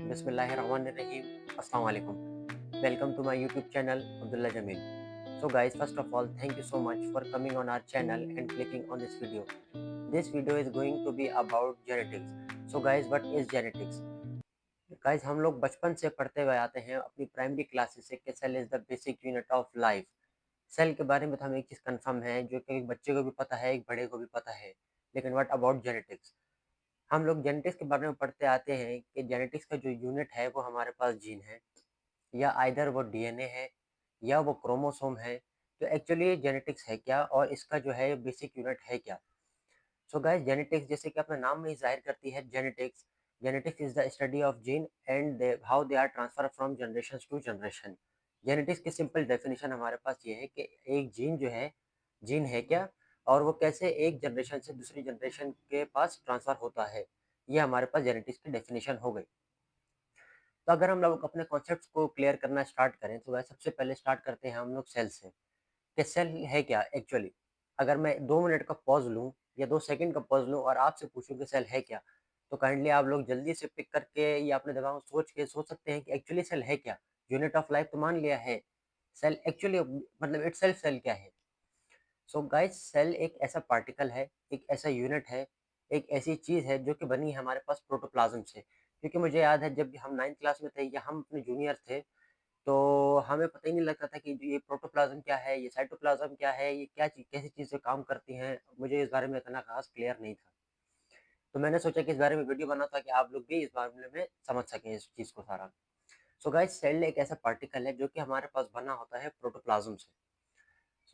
Bismillahirrahmanirrahim. Assalamu alaikum. Welcome to my YouTube channel Abdullah Jamil. So guys, first of all, thank you so much for coming on our channel and clicking on this video. This video is going to be about genetics. So guys, what is genetics? Guys, हम लोग बचपन से पढ़ते हुए आते हैं अपनी primary classes से कि cell is the basic unit of life. Cell के बारे में तो हमें एक चीज़ कंफर्म है जो कि एक बच्चे को भी पता है, एक बड़े को भी पता है। लेकिन व्हाट अबाउट जेनेटिक्स? हम लोग जेनेटिक्स के बारे में पढ़ते आते हैं कि जेनेटिक्स का जो यूनिट है वो हमारे पास जीन है, या आइदर वो डीएनए है या वो क्रोमोसोम है। तो एक्चुअली जेनेटिक्स है क्या और इसका जो है बेसिक यूनिट है क्या? सो गाइस, जेनेटिक्स जैसे कि अपना नाम में ही जाहिर करती है, genetics. Genetics is the study of gene and how they are transfer from generation to generation. Genetics की सिंपल डेफिनेशन हमारे पास ये है कि एक जीन जो है, जीन है क्या और वो कैसे एक जनरेशन से दूसरी जनरेशन के पास ट्रांसफर होता है। ये हमारे पास जेनेटिक्स की डेफिनेशन हो गई। तो अगर हम लोग अपने कॉन्सेप्ट्स को क्लियर करना स्टार्ट करें तो वह सबसे पहले स्टार्ट करते हैं हम लोग सेल से, कि सेल है क्या एक्चुअली। अगर मैं 2 मिनट का पॉज लूँ या 2 सेकंड का पॉज लूँ और आपसे पूछूं कि सेल है क्या, तो काइंडली आप लोग जल्दी से पिक करके या अपने दिमाग में सोच के सोच सकते हैं कि एक्चुअली सेल है क्या। यूनिट ऑफ लाइफ तो मान लिया है, सेल एक्चुअली मतलब इट सेल्फ सेल क्या है? सो गाइस, सेल एक ऐसा पार्टिकल है, एक ऐसा यूनिट है, एक ऐसी चीज़ है जो कि बनी है हमारे पास प्रोटोप्लाज्म से। क्योंकि मुझे याद है जब भी हम 9th क्लास में थे या हम अपने जूनियर थे, तो हमें पता ही नहीं लगता था कि ये प्रोटोप्लाज्म क्या है, ये साइटोप्लाज्म क्या है, ये क्या चीज़ कैसी चीज़ें काम करती हैं। मुझे इस बारे में इतना खास क्लियर नहीं था। तो मैंने सोचा कि इस बारे में वीडियो बनाऊँ ताकि आप लोग भी इस मामले में समझ सकें इस चीज़ को सारा। सो गाइस, सेल एक ऐसा पार्टिकल है जो कि हमारे पास बना होता है प्रोटोप्लाज्म से।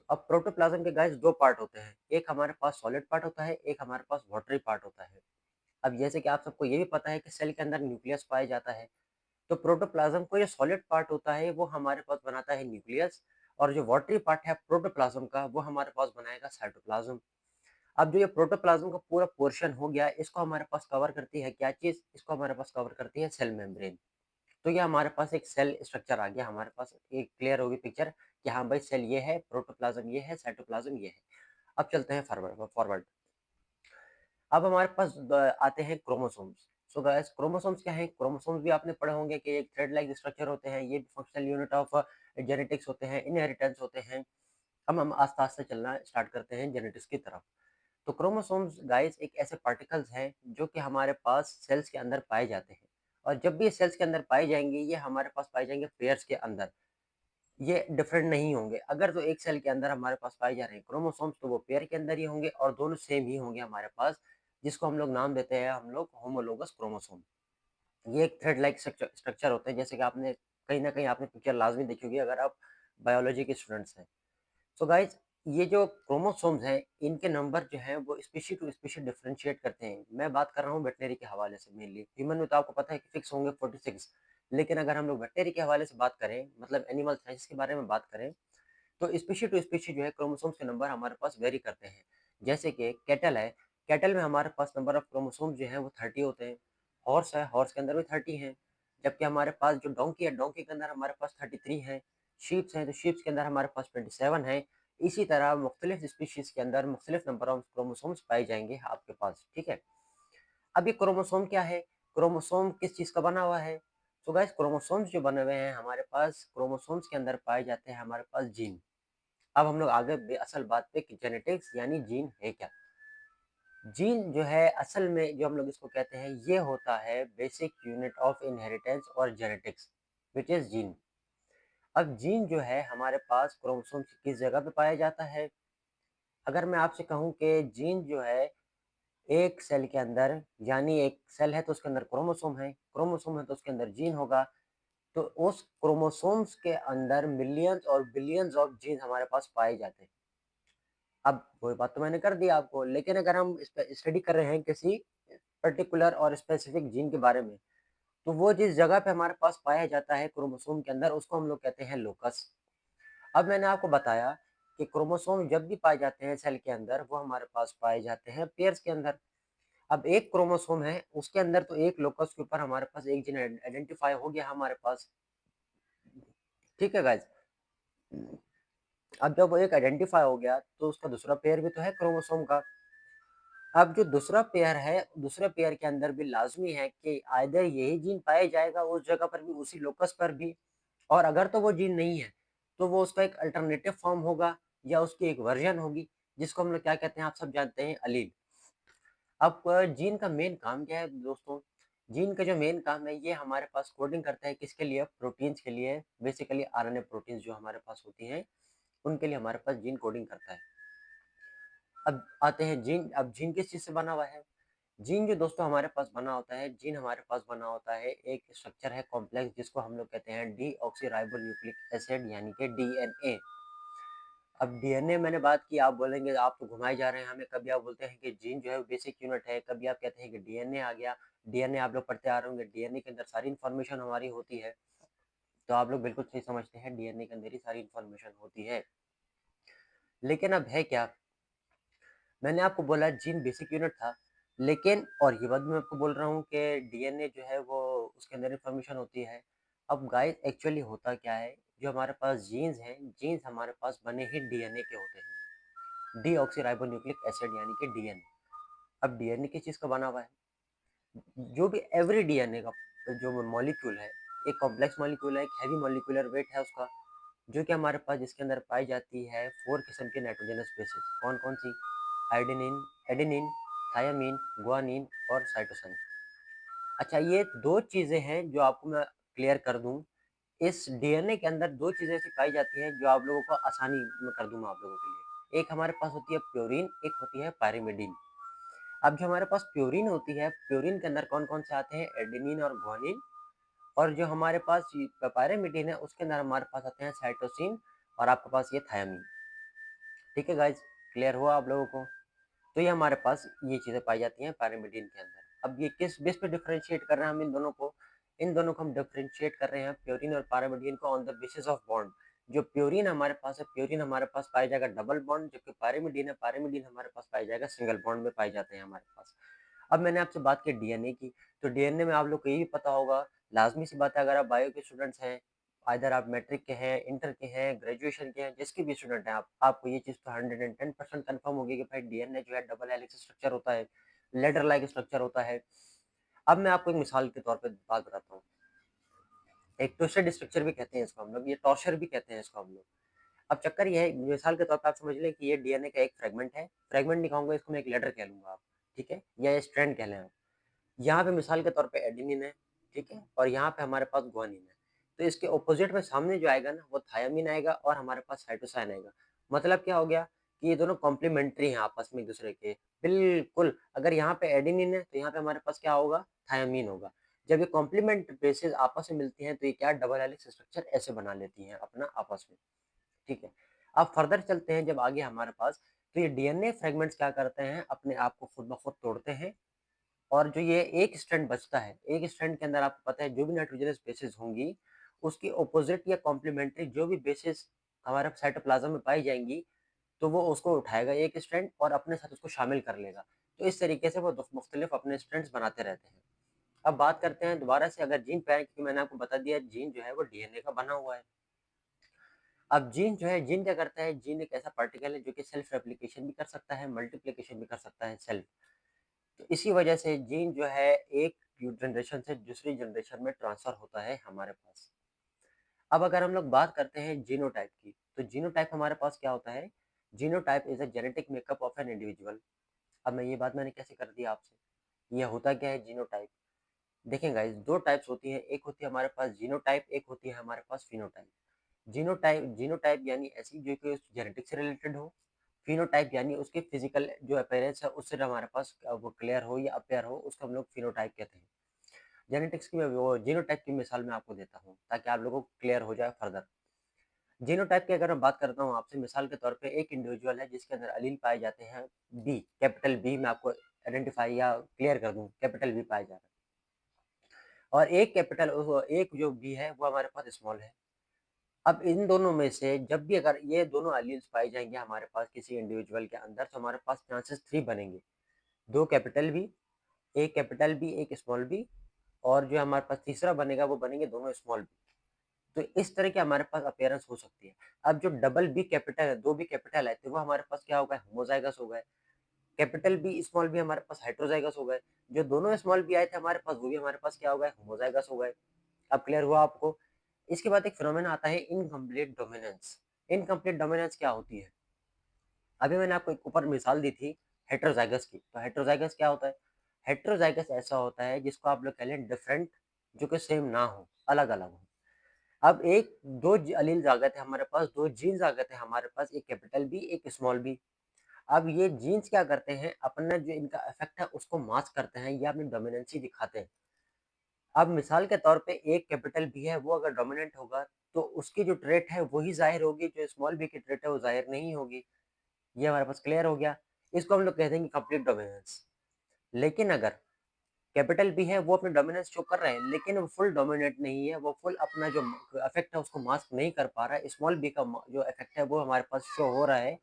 अब प्रोटोप्लाज्म के गाइस 2 पार्ट होते हैं, एक हमारे पास सॉलिड पार्ट होता है, एक हमारे पास वाटरी पार्ट होता है। अब जैसे कि आप सबको ये भी पता है कि सेल के अंदर न्यूक्लियस पाया जाता है, तो प्रोटोप्लाज्म को जो सॉलिड पार्ट होता है वो हमारे पास बनाता है न्यूक्लियस, और जो वाटरी पार्ट है प्रोटोप्लाज्म का वो हमारे पास बनाएगा साइटोप्लाज्म। अब जो ये प्रोटोप्लाज्म का पूरा पोर्शन हो गया, इसको हमारे पास कवर करती है क्या चीज़? इसको हमारे पास कवर करती है सेल मेम्ब्रेन। तो ये हमारे पास एक सेल स्ट्रक्चर आ गया, हमारे पास एक क्लियर होगी पिक्चर कि हाँ भाई, सेल ये है, प्रोटोप्लाज्म ये है, साइटोप्लाज्म ये है। अब चलते हैं फॉरवर्ड फॉरवर्ड। अब हमारे पास आते हैं क्रोमोसोम्स। सो गाइस, क्रोमोसोम्स क्या है? क्रोमोसोम्स भी आपने पढ़े होंगे कि एक थ्रेड लाइक स्ट्रक्चर होते हैं, ये भी फंक्शनल यूनिट ऑफ जेनेटिक्स होते हैं, इनहेरिटेंस होते हैं। अब हम आस्ते आस्ते चलना स्टार्ट करते हैं जेनेटिक्स की तरफ। तो क्रोमोसोम्स गाइस एक ऐसे पार्टिकल्स हैं जो कि हमारे पास सेल्स के अंदर पाए जाते हैं, और जब भी ये सेल्स के अंदर पाए जाएंगे ये हमारे पास पाए जाएंगे पेयर्स के अंदर। ये डिफरेंट नहीं होंगे। अगर तो एक सेल के अंदर हमारे पास पाए जा रहे हैं क्रोमोसोम्स, तो वो पेयर के अंदर ही होंगे और दोनों सेम ही होंगे हमारे पास, जिसको हम लोग नाम देते हैं हम लोग होमोलोगस क्रोमोसोम। ये एक थ्रेड लाइक स्ट्रक्चर होते हैं, जैसे कि आपने कहीं ना कहीं आपने पिक्चर लाजमी देखी होगी अगर आप बायोलॉजी के स्टूडेंट्स हैं। सो गाइज, ये जो क्रोमोसोम्स हैं इनके नंबर जो है वो स्पीशी टू स्पीशी डिफरेंशिएट करते हैं। मैं बात कर रहा हूँ वेटनरी के हवाले से मेनली। ह्यूमन में तो आपको पता है कि फिक्स होंगे 46, लेकिन अगर हम लोग वेटनरी के हवाले से बात करें, मतलब एनिमल साइंस के बारे में बात करें, तो स्पीशी टू स्पीशी जो है क्रोमोसोम्स के नंबर हमारे पास वेरी करते हैं। जैसे कि कैटल है, कैटल में हमारे पास नंबर ऑफ क्रोमोसोम्स जो है वो 30 होते हैं। हॉर्स है, हॉर्स के अंदर भी 30 हैं। जबकि हमारे पास जो डोंकी है, डोंकी के अंदर हमारे पास 33 हैं। शीप्स हैं तो शीप्स के अंदर हमारे पास 27 है। इसी तरह मुख्तलिफ स्पीशीज के अंदर मुख्तलिफ नंबर ऑफ क्रोमोसोम्स पाए जाएंगे आपके पास, ठीक है। अब ये क्रोमोसोम क्या है? क्रोमोसोम किस चीज़ का बना हुआ है? तो गाइस, क्रोमोसोम्स जो बने हुए हैं हमारे पास, क्रोमोसोम्स के अंदर पाए जाते हैं हमारे पास जीन। अब हम लोग आगे असल बात पे कि जेनेटिक्स यानी जीन है क्या। जीन जो है असल में जो हम लोग इसको कहते हैं, ये होता है बेसिक यूनिट ऑफ इनहेरिटेंस और जेनेटिक्स, विच इज जीन। अब जीन जो है हमारे पास क्रोमोसोम की किस जगह पे पाया जाता है? अगर मैं आपसे कहूँ कि जीन जो है एक सेल के अंदर, यानी एक सेल है तो उसके अंदर क्रोमोसोम है, क्रोमोसोम है तो उसके अंदर जीन होगा, तो उस क्रोमोसोम्स के अंदर मिलियंस और बिलियंस ऑफ जीन हमारे पास पाए जाते हैं। अब वो बात तो मैंने कर दी आपको, लेकिन अगर हम इस पे स्टडी कर रहे हैं किसी पर्टिकुलर और स्पेसिफिक जीन के बारे में, तो वो जिस जगह पे हमारे पास पाया जाता है क्रोमोसोम के अंदर, उसको हम लोग कहते हैं लोकस। अब मैंने आपको बताया कि क्रोमोसोम जब भी पाए जाते हैं सेल के अंदर, वो हमारे पास पाए जाते हैं पेयर्स के अंदर। अब एक क्रोमोसोम है, उसके अंदर तो एक लोकस के ऊपर हमारे पास एक जीन आइडेंटिफाई हो गया हमारे पास, ठीक है गाइज। अब जब वो एक आइडेंटिफाई हो गया तो उसका दूसरा पेयर भी तो है क्रोमोसोम का। अब जो दूसरा पेयर है, दूसरे पेयर के अंदर भी लाज़मी है कि आइदर यही जीन पाया जाएगा उस जगह पर भी, उसी लोकस पर भी, और अगर तो वो जीन नहीं है, तो वो उसका एक अल्टरनेटिव फ़ॉर्म होगा या उसकी एक वर्ज़न होगी, जिसको हम लोग क्या कहते हैं, आप सब जानते हैं, एलील। अब जीन का मेन काम क्या है दोस्तों? जीन का जो मेन काम है, ये हमारे पास कोडिंग करता है किसके लिए? प्रोटीन्स के लिए, बेसिकली आरएनए प्रोटीन्स जो हमारे पास होती हैं, उनके लिए हमारे पास जीन कोडिंग करता है। अब आते हैं जीन, अब जीन किस चीज़ से बना हुआ है? जीन जो दोस्तों हमारे पास बना होता है, जीन हमारे पास बना होता है, एक स्ट्रक्चर है कॉम्प्लेक्स, जिसको हम लोग कहते हैं डीऑक्सीराइबोन्यूक्लिक एसिड यानी कि डीएनए। अब डीएनए मैंने बात की, आप बोलेंगे आप तो घुमाए जा रहे हैं हमें, कभी आप बोलते हैं कि जीन जो है वो बेसिक यूनिट है, कभी आप कहते हैं कि डीएनए आ गया। डीएनए आप लोग पढ़ते आ रहे होंगे, डीएनए के अंदर सारी इन्फॉर्मेशन हमारी होती है। तो आप लोग बिल्कुल सही समझते हैं, डीएनए के अंदर ही सारी इन्फॉर्मेशन होती है। लेकिन अब है क्या, मैंने आपको बोला जीन बेसिक यूनिट था, लेकिन और ये बात भी मैं आपको बोल रहा हूँ कि डीएनए जो है वो उसके अंदर इन्फॉर्मेशन होती है। अब गाइस एक्चुअली होता क्या है, जो हमारे पास जीन्स हैं, जीन्स हमारे पास बने ही डीएनए के होते हैं, डीऑक्सीराइबोन्यूक्लिक एसिड यानी कि डीएनए। अब डीएनए किस चीज़ का बना हुआ है? जो भी एवरी डीएनए का जो मॉलिक्यूल है, एक कॉम्प्लेक्स मॉलिक्यूल है, एक हैवी मॉलिक्यूलर वेट है उसका, जो कि हमारे पास जिसके अंदर पाई जाती है 4 किस्म की नाइट्रोजनस बेसेस। कौन-कौन सी? आइडेनिन, एडेनिन, थायामीन, गुआनिन और साइटोसिन। अच्छा, ये 2 चीज़ें हैं जो आपको मैं क्लियर कर दूँ। इस डीएनए के अंदर 2 चीज़ें ऐसी पाई जाती हैं जो आप लोगों को आसानी में कर दूँगा आप लोगों के लिए। एक हमारे पास होती है प्यूरिन, एक होती है पाइरिमिडीन। अब जो हमारे पास प्यूरिन होती है, प्यूरिन के अंदर कौन-कौन से आते हैं? एडेनिन और गुआनिन। और जो हमारे पास ये पाइरिमिडीन है, उसके अंदर हमारे पास आते हैं साइटोसिन और आपके पास ये थायामीन। ठीक है गाइज़, क्लियर हुआ आप लोगों को? तो ये हमारे पास ये चीज़ें पाई जाती हैं पाइरिमिडीन के अंदर। अब ये किस बेस पे डिफरेंशिएट कर रहे हैं हम इन दोनों को? इन दोनों को हम डिफरेंशिएट कर रहे हैं प्यूरिन और पाइरिमिडीन को on the basis of bond. जो प्यूरिन हमारे पास है, प्यूरिन हमारे पास पाया जाएगा डबल बॉन्ड, जबकि पाइरिमिडीन है, पाइरिमिडीन हमारे पास पाया जाएगा सिंगल बॉन्ड में पाए जाते हैं हमारे पास। अब मैंने आपसे बात की डीएनए की, तो डीएनए में आप लोग को ये भी पता होगा, लाज़मी सी बात है, अगर आप बायो के स्टूडेंट्स हैं, आइदर आप मैट्रिक के हैं, इंटर के हैं, ग्रेजुएशन के हैं, जिसके भी स्टूडेंट हैं आप, आपको ये चीज़ तो 110% कन्फर्म होगी कि भाई डीएनए जो है डबल हेलिक्स स्ट्रक्चर होता है, लैडर लाइक स्ट्रक्चर होता है। अब मैं आपको एक मिसाल के तौर पे बात बताता हूँ। एक ट्विस्टेड स्ट्रक्चर भी कहते हैं इसको हम लोग, ये टॉर्शर भी कहते हैं इसको हम लोग। अब चक्कर ये है, मिसाल के तौर पे आप समझ लें कि ये डीएनए का एक फ्रेगमेंट है, फ्रेगमेंट नहीं कहूँगा इसको, मैं एक लेटर कह लूँगा आप, ठीक है? या स्ट्रैंड कह लें आप। यहाँ पे मिसाल के तौर पे एडेनिन है, ठीक है? और यहाँ पे हमारे पास गुआनिन है। तो इसके ऑपोजिट में सामने जो आएगा ना, वो थायामीन आएगा और हमारे पास साइटोसिन आएगा। मतलब क्या हो गया कि ये दोनों कॉम्प्लीमेंट्री हैं आपस में एक-दूसरे के। बिल्कुल, अगर यहाँ पे एडेनिन है, तो यहाँ पे हमारे पास क्या होगा? थायामीन होगा। जब ये कॉम्प्लीमेंट बेसेस आपस में मिलती हैं, तो ये क्या डबल हेलिक्स स्ट्रक्चर ऐसे बना लेती हैं अपना आपस में, ठीक है? अब फर्दर चलते हैं जब आगे हमारे पास, तो ये डीएनए फ्रेगमेंट्स क्या करते हैं, अपने आप को खुद ब खुद तोड़ते हैं और जो ये एक स्ट्रैंड बचता है, एक स्ट्रैंड के अंदर आपको पता है जो भी नाइट्रोजनस बेसेस होंगी, उसकी अपोजिट या कॉम्प्लीमेंट्री जो भी बेसेस हमारे साइटोप्लाज्म में पाई जाएँगी, तो वो उसको उठाएगा एक स्ट्रैंड और अपने साथ उसको शामिल कर लेगा। तो इस तरीके से वो मुख्तलिफ अपने स्ट्रैंड्स बनाते रहते हैं। अब बात करते हैं दोबारा से, अगर जीन पैर, क्योंकि मैंने आपको बता दिया जीन जो है वो डीएनए का बना हुआ है। अब जीन जो है, जीन क्या करता है? जीन एक ऐसा पार्टिकल है जो कि सेल्फ रेप्लिकेशन भी कर सकता है, मल्टीप्लिकेशन भी कर सकता है सेल्फ। तो इसी वजह से जीन जो है एक जनरेशन से दूसरी जनरेशन में ट्रांसफर होता है हमारे पास। अब अगर हम लोग बात करते हैं जीनोटाइप की, तो जीनोटाइप हमारे पास क्या होता है? Genotype is a genetic makeup of an individual. अब मैं ये बात मैंने कैसे कर दी आपसे? ये होता क्या है जीनोटाइप? देखें गाइस, दो टाइप्स होती हैं, एक होती है हमारे पास जीनोटाइप, एक होती है हमारे पास फिनोटाइप। जीनोटाइप जीनोटाइप यानी ऐसी जो कि जेनेटिक से रिलेटेड हो, फिनोटाइप यानी उसके फिजिकल जो अपीयरेंस है उससे हमारे पास वो क्लियर हो या अपेयर हो, उसको हम लोग फिनोटाइप कहते हैं। जेनेटिक्स की मैं वो जीनोटाइप की मिसाल मैं आपको देता हूँ ताकि आप लोगों को क्लियर हो जाए फर्दर। जीनोटाइप की अगर मैं बात करता हूँ आपसे, मिसाल के तौर पे एक इंडिविजुअल है जिसके अंदर एलील पाए जाते हैं बी, कैपिटल बी, मैं आपको आइडेंटिफाई या क्लियर कर दूं, कैपिटल बी पाया जा रहा है, और एक कैपिटल एक जो बी है वो हमारे पास स्मॉल है। अब इन दोनों में से जब भी अगर ये दोनों एलील्स पाए जाएंगे हमारे पास किसी इंडिविजुअल के अंदर, तो हमारे पास चांसेस 3 बनेंगे, दो कैपिटल बी, एक कैपिटल बी, एक स्मॉल बी, और जो हमारे पास तीसरा बनेगा वो बनेंगे दोनों स्मॉल बी। तो इस तरह के हमारे पास अपीयरेंस हो सकती है। अब जो डबल बी कैपिटल है, दो बी कैपिटल है, तो वो हमारे पास क्या होगा? होमोजाइगस होगा। कैपिटल बी स्मॉल बी हमारे पास हेटेरोजाइगस हो गए, जो दोनों स्मॉल बी आए थे हमारे पास वो भी हमारे पास क्या हो गए, होमोजाइगस हो गए। अब क्लियर हुआ आपको? इसके बाद एक फिनोमेना आता है इनकम्प्लीट डोमिनेंस। इनकम्प्लीट डोमिनेंस क्या होती है? अभी मैंने आपको एक ऊपर मिसाल दी थी हेटेरोजाइगस की, तो हेटेरोजाइगस क्या होता है? हेटेरोजाइगस ऐसा होता है जिसको आप लोग कह लें डिफरेंट, जो कि सेम ना हो, अलग अलग हो। अब एक दो अलील आ गए थे हमारे पास, दो जीन्स आ गए थे हमारे पास, एक कैपिटल बी एक स्मॉल बी। अब ये जीन्स क्या करते हैं, अपना जो इनका इफेक्ट है उसको मास्क करते हैं, ये अपनी डोमिनेंसी दिखाते हैं। अब मिसाल के तौर पे एक कैपिटल बी है, वो अगर डोमिनेंट होगा तो उसकी जो ट्रेट है वही जाहिर होगी, जो स्मॉल बी की ट्रेट है वो जाहिर नहीं होगी। ये हमारे पास क्लियर हो गया। इसको हम लोग कहते हैं कंप्लीट डोमिनेंस। लेकिन अगर कैपिटल बी है वो अपने डोमिनेंस शो कर रहे हैं, लेकिन वो फुल डोमिनेट नहीं है, वो फुल अपना जो इफेक्ट है उसको मास्क नहीं कर पा रहा है, स्मॉल बी का जो इफेक्ट है वो हमारे पास शो हो रहा है,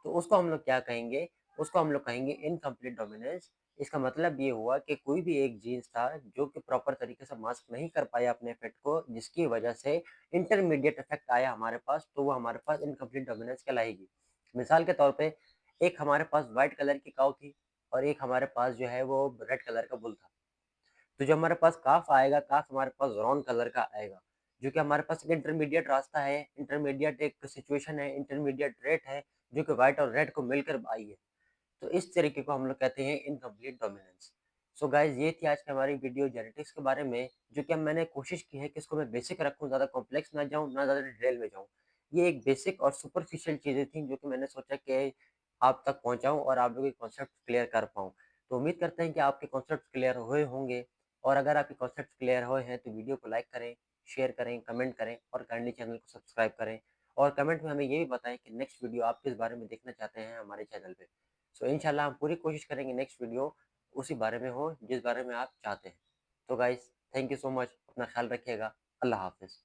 तो उसको हम लोग क्या कहेंगे? उसको हम लोग कहेंगे इनकम्प्लीट डोमिनेंस। इसका मतलब ये हुआ कि कोई भी एक जीन्स था जो कि प्रॉपर तरीके से मास्क नहीं कर पाया अपने इफेक्ट को, जिसकी वजह से इंटरमीडिएट इफेक्ट आया हमारे पास, तो वो हमारे पास इनकम्प्लीट डोमिनेंस कहलाएगी। मिसाल के तौर पे एक हमारे पास व्हाइट कलर की काऊ थी और एक हमारे पास जो है वो रेड कलर का बुल था। तो जो हमारे पास काफ आएगा, काफ हमारे पास ब्राउन कलर का आएगा, जो कि हमारे पास एक इंटरमीडिएट रास्ता है, इंटरमीडिएट एक सिचुएशन है, इंटरमीडिएट रेट है, जो कि व्हाइट और रेड को मिलकर आई है। तो इस तरीके को हम लोग कहते हैं इनकम्प्लीट डोमिनेंस। सो गाइज, ये थी आज की हमारी वीडियो जेनेटिक्स के बारे में, जो कि अब मैंने कोशिश की है कि इसको मैं बेसिक रखूँ, ज़्यादा कॉम्प्लेक्स ना जाऊँ, ना ज़्यादा डिटेल में जाऊँ। ये एक बेसिक और सुपरफिशियल चीज़ें थी जो कि मैंने सोचा कि आप तक पहुँचाऊँ और आप लोगों के कॉन्सेप्ट क्लियर कर पाऊँ। तो उम्मीद करते हैं कि आपके कॉन्सेप्ट क्लियर हुए होंगे, और अगर आपके कॉन्सेप्ट क्लियर हुए हैं तो वीडियो को लाइक करें, शेयर करें, कमेंट करें और काइंडली चैनल को सब्सक्राइब करें। और कमेंट में हमें ये भी बताएं कि नेक्स्ट वीडियो आप किस बारे में देखना चाहते हैं हमारे चैनल पे। सो इंशाल्लाह हम पूरी कोशिश करेंगे नेक्स्ट वीडियो उसी बारे में हो जिस बारे में आप चाहते हैं। तो guys, thank you so much, अपना ख्याल रखिएगा। अल्लाह हाफिज़।